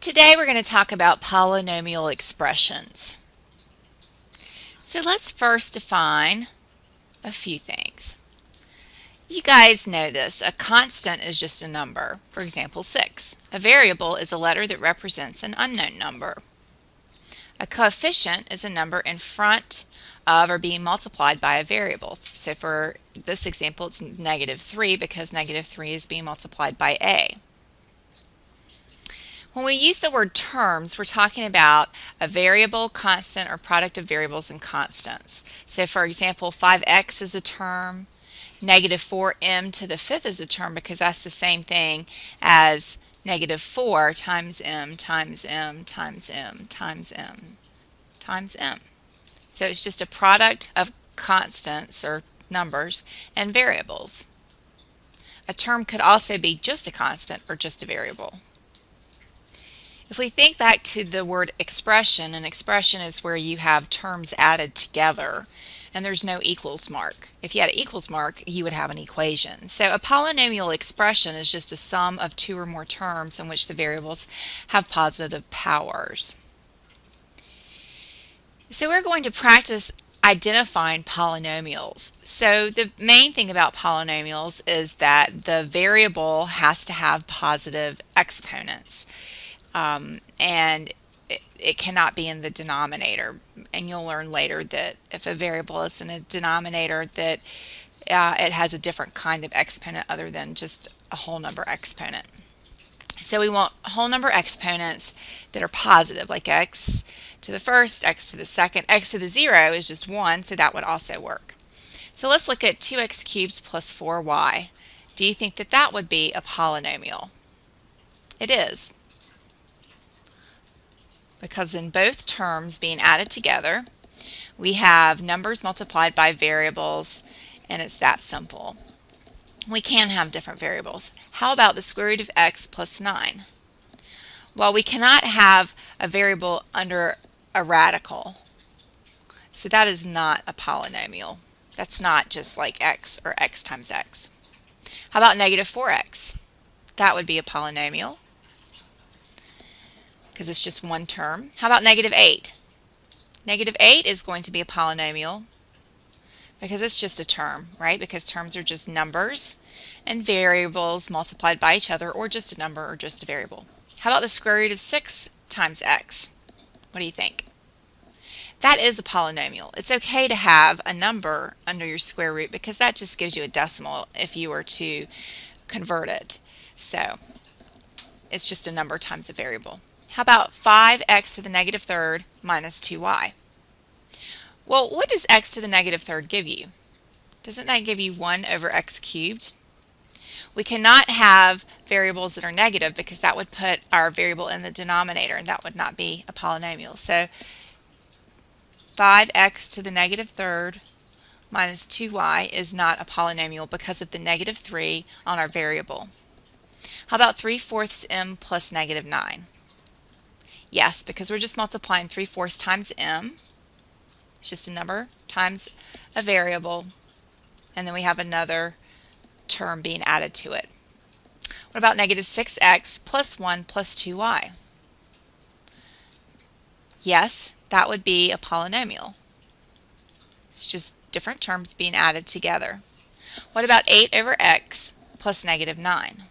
Today we're going to talk about polynomial expressions. So let's first define a few things. You guys know this. A constant is just a number. For example, 6. A variable is a letter that represents an unknown number. A coefficient is a number in front of or being multiplied by a variable. So for this example, it's -3 because -3 is being multiplied by a. When we use the word terms, we're talking about a variable, constant, or product of variables and constants. So for example, 5x is a term, -4m to the fifth is a term because that's the same thing as -4 times m times m times m times m times m. So it's just a product of constants or numbers and variables. A term could also be just a constant or just a variable. If we think back to the word expression, an expression is where you have terms added together and there's no equals mark. If you had an equals mark, you would have an equation. So a polynomial expression is just a sum of two or more terms in which the variables have positive powers. So we're going to practice identifying polynomials. So the main thing about polynomials is that the variable has to have positive exponents. And it cannot be in the denominator, and you'll learn later that if a variable is in a denominator that it has a different kind of exponent other than just a whole number exponent. So we want whole number exponents that are positive, like x to the first, x to the second. X to the 0 is just 1, so that would also work. So let's look at 2x cubed plus 4y. Do you think that that would be a polynomial? It is, because in both terms being added together, we have numbers multiplied by variables, and it's that simple. We can have different variables. How about the square root of x plus 9? Well, we cannot have a variable under a radical, so that is not a polynomial. That's not just like x or x times x. How about -4x? That would be a polynomial, because it's just one term. How about -8? -8 is going to be a polynomial because it's just a term, right? Because terms are just numbers and variables multiplied by each other, or just a number or just a variable. How about the square root of 6 times x? What do you think? That is a polynomial. It's okay to have a number under your square root because that just gives you a decimal if you were to convert it. So it's just a number times a variable. How about 5x to the -3rd minus 2y? Well, what does x to the -3rd give you? Doesn't that give you 1 over x cubed? We cannot have variables that are negative because that would put our variable in the denominator, and that would not be a polynomial. So 5x to the -3rd minus 2y is not a polynomial because of the -3 on our variable. How about 3/4 m plus -9? Yes, because we're just multiplying 3/4 times m. It's just a number times a variable, and then we have another term being added to it. What about -6x plus 1 plus 2y? Yes, that would be a polynomial. It's just different terms being added together. What about 8 over x plus -9?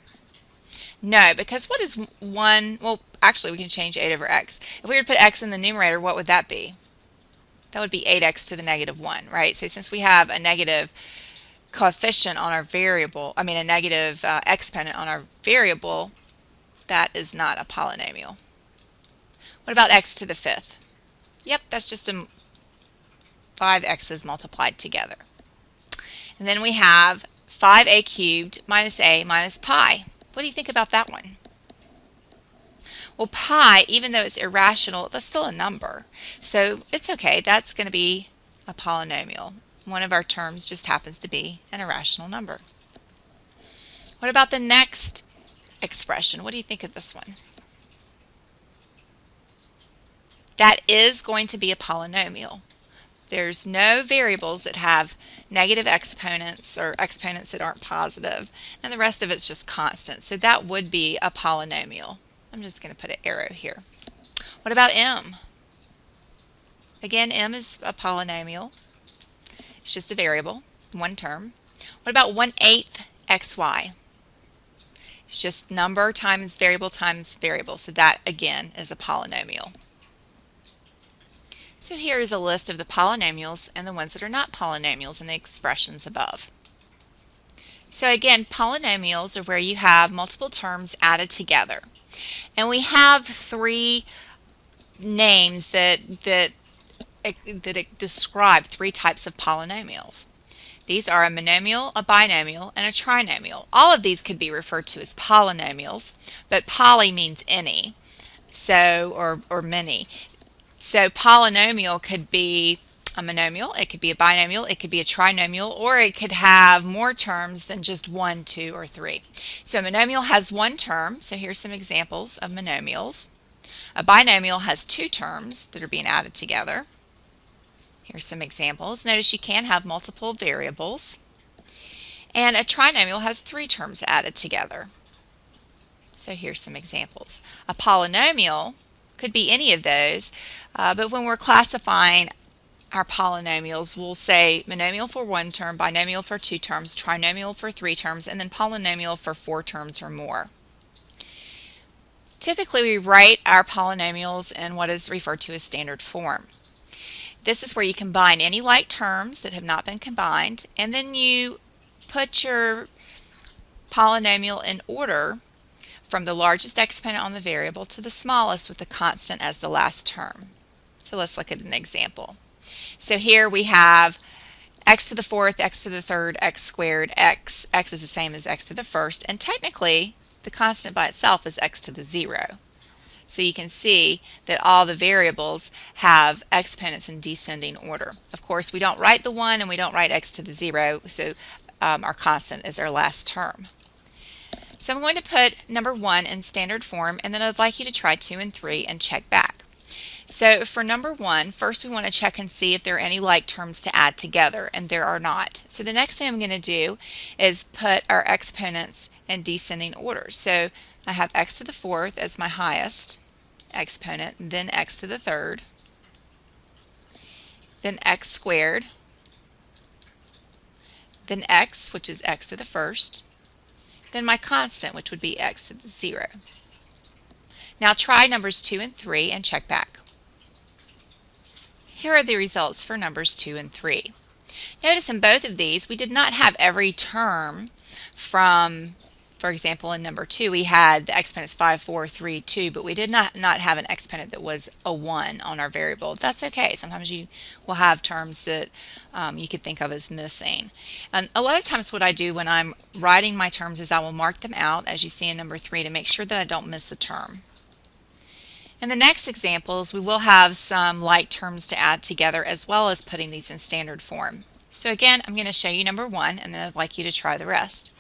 No, because what is 1? Well, actually, we can change 8 over x. If we were to put x in the numerator, what would that be? That would be 8x to the -1, right? So since we have a negative coefficient on our variable, a negative exponent on our variable, that is not a polynomial. What about x to the 5th? Yep, that's just 5 x's multiplied together. And then we have 5a cubed minus a minus pi. What do you think about that one? Well, pi, even though it's irrational, that's still a number. So it's okay. That's going to be a polynomial. One of our terms just happens to be an irrational number. What about the next expression? What do you think of this one? That is going to be a polynomial. There's no variables that have negative exponents or exponents that aren't positive, and the rest of it's just constant. So that would be a polynomial. I'm just going to put an arrow here. What about m? Again, m is a polynomial. It's just a variable, one term. What about 1/8 xy? It's just number times variable, so that again is a polynomial. So here is a list of the polynomials and the ones that are not polynomials in the expressions above. So again, polynomials are where you have multiple terms added together. And we have three names that describe three types of polynomials. These are a monomial, a binomial, and a trinomial. All of these could be referred to as polynomials, but poly means any, so or many. So polynomial could be a monomial, it could be a binomial, it could be a trinomial, or it could have more terms than just 1, 2, or 3. So a monomial has one term, so here's some examples of monomials. A binomial has two terms that are being added together. Here's some examples. Notice you can have multiple variables. And a trinomial has three terms added together. So here's some examples. A polynomial could be any of those, but when we're classifying our polynomials, we'll say monomial for one term, binomial for two terms, trinomial for three terms, and then polynomial for 4 terms or more. Typically, we write our polynomials in what is referred to as standard form. This is where you combine any like terms that have not been combined, and then you put your polynomial in order from the largest exponent on the variable to the smallest with the constant as the last term. So let's look at an example. So here we have x to the fourth, x to the third, x squared, x. X is the same as x to the first, and technically the constant by itself is x to the 0. So you can see that all the variables have exponents in descending order. Of course, we don't write the 1 and we don't write x to the 0, so our constant is our last term. So I'm going to put number 1 in standard form, and then I'd like you to try 2 and 3 and check back. So for number 1, first we want to check and see if there are any like terms to add together, and there are not. So the next thing I'm going to do is put our exponents in descending order. So I have x to the fourth as my highest exponent, then x to the third, then x squared, then x, which is x to the first, then my constant, which would be x to the 0. Now try numbers 2 and 3 and check back. Here are the results for numbers 2 and 3. Notice in both of these we did not have every term from, for example, in number 2 we had the exponents 5, 4, 3, 2, but we did not have an exponent that was a 1 on our variable. That's okay. Sometimes you will have terms that you could think of as missing. And a lot of times what I do when I'm writing my terms is I will mark them out, as you see in number 3, to make sure that I don't miss a term. In the next examples, we will have some like terms to add together, as well as putting these in standard form. So again, I'm going to show you number 1, and then I'd like you to try the rest.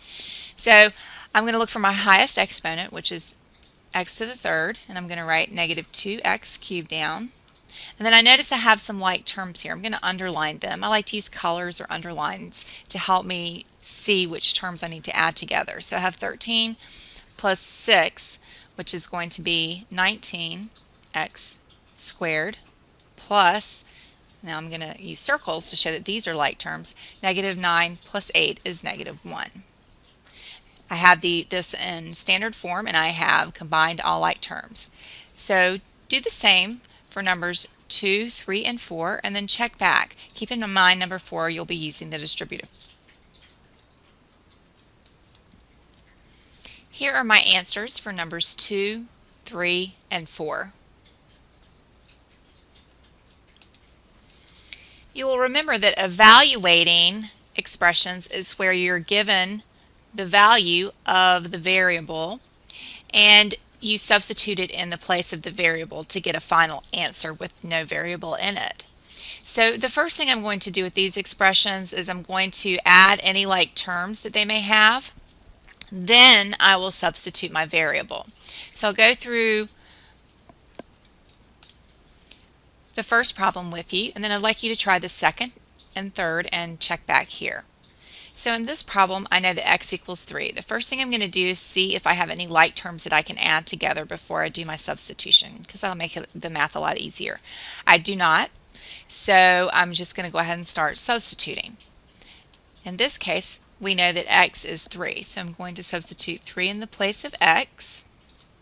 So I'm going to look for my highest exponent, which is x to the third, and I'm going to write negative 2x cubed down. And then I notice I have some like terms here. I'm going to underline them. I like to use colors or underlines to help me see which terms I need to add together. So I have 13 plus 6, which is going to be 19x squared, plus, now I'm going to use circles to show that these are like terms, negative 9 plus 8 is negative 1. I have this in standard form, and I have combined all like terms. So do the same for numbers 2, 3, and 4, and then check back. Keep in mind number 4, you'll be using the distributive. Here are my answers for numbers 2, 3, and 4. You will remember that evaluating expressions is where you're given the value of the variable and you substitute it in the place of the variable to get a final answer with no variable in it. So the first thing I'm going to do with these expressions is I'm going to add any like terms that they may have. Then I will substitute my variable. So I'll go through the first problem with you, and then I'd like you to try the second and third and check back here. So in this problem, I know that x equals 3. The first thing I'm going to do is see if I have any like terms that I can add together before I do my substitution, because that'll make the math a lot easier. I do not, so I'm just going to go ahead and start substituting. In this case, we know that x is 3, so I'm going to substitute 3 in the place of x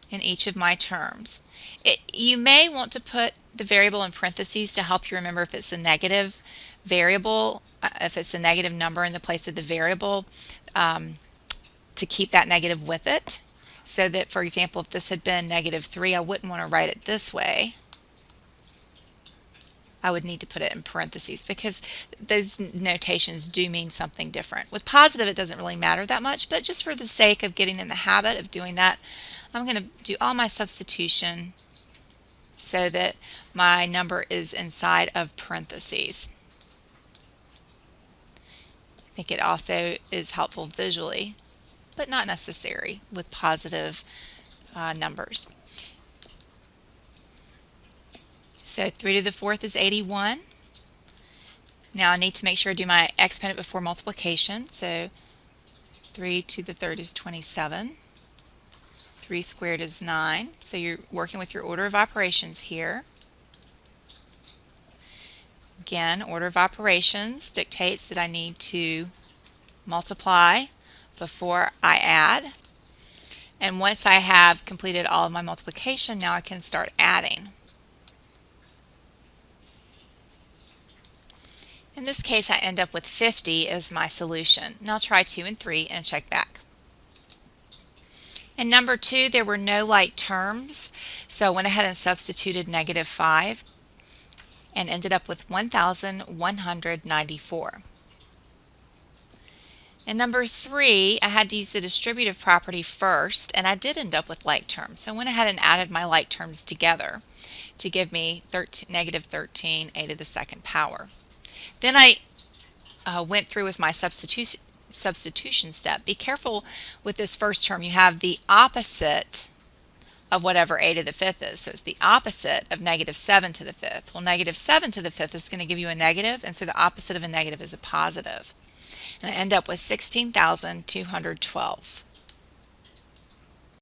in each of my terms. You may want to put the variable in parentheses to help you remember if it's a negative variable, if it's a negative number in the place of the variable, to keep that negative with it. So that, for example, if this had been -3, I wouldn't want to write it this way. I would need to put it in parentheses because those notations do mean something different. With positive, it doesn't really matter that much, but just for the sake of getting in the habit of doing that, I'm going to do all my substitution so that my number is inside of parentheses. I think it also is helpful visually, but not necessary with positive numbers. So 3 to the 4th is 81. Now I need to make sure I do my exponent before multiplication. So 3 to the 3rd is 27. 3 squared is 9. So you're working with your order of operations here. Again, order of operations dictates that I need to multiply before I add. And once I have completed all of my multiplication, now I can start adding. In this case, I end up with 50 as my solution. Now I'll try 2 and 3 and check back. In number 2, there were no like terms, so I went ahead and substituted -5 and ended up with 1,194. In number 3, I had to use the distributive property first, and I did end up with like terms. So I went ahead and added my like terms together to give me -13 a to the 2nd power. Then I went through with my substitution step. Be careful with this first term. You have the opposite of whatever a to the 5th is. So it's the opposite of -7 to the 5th. Well, -7 to the 5th is going to give you a negative, and so the opposite of a negative is a positive. And I end up with 16,212.